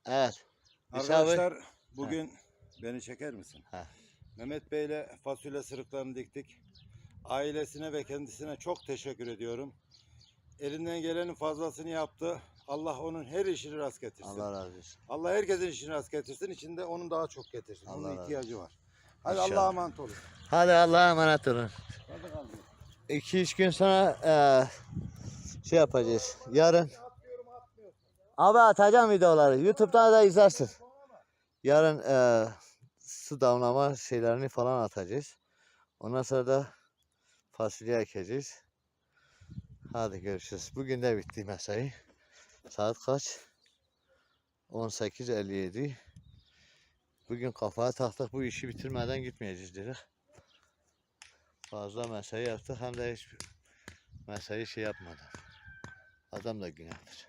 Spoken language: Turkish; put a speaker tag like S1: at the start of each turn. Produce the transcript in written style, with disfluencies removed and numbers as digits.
S1: Evet.
S2: Arkadaşlar bugün beni çeker misin?
S1: Heh.
S2: Mehmet Bey'le fasulye sırıklarını diktik. Ailesine ve kendisine çok teşekkür ediyorum. Elinden gelenin fazlasını yaptı. Allah onun her işini rast getirsin.
S1: Allah razı olsun.
S2: Allah herkesin işini rast getirsin. İçinde onun daha çok getirsin.
S1: Allah
S2: Onun
S1: razı
S2: ihtiyacı var. Hadi
S1: İnşallah.
S2: Allah'a emanet olun.
S1: Hadi Allah'a emanet olun.
S2: Hadi kalın.
S1: 2-3 gün sonra şey yapacağız. Yarın. Abi atacağım videoları. YouTube'dan da izlersin. Yarın su damlama şeylerini falan atacağız. Ondan sonra da fasulye ekeceğiz. Hadi görüşürüz. Bugün de bitti mesai. Saat kaç? 18:57. Bugün kafaya taktık, bu işi bitirmeden gitmeyeceğiz dedik. Fazla mesai yaptık, hem de hiç mesai şey yapmadan. Adam da günahtır.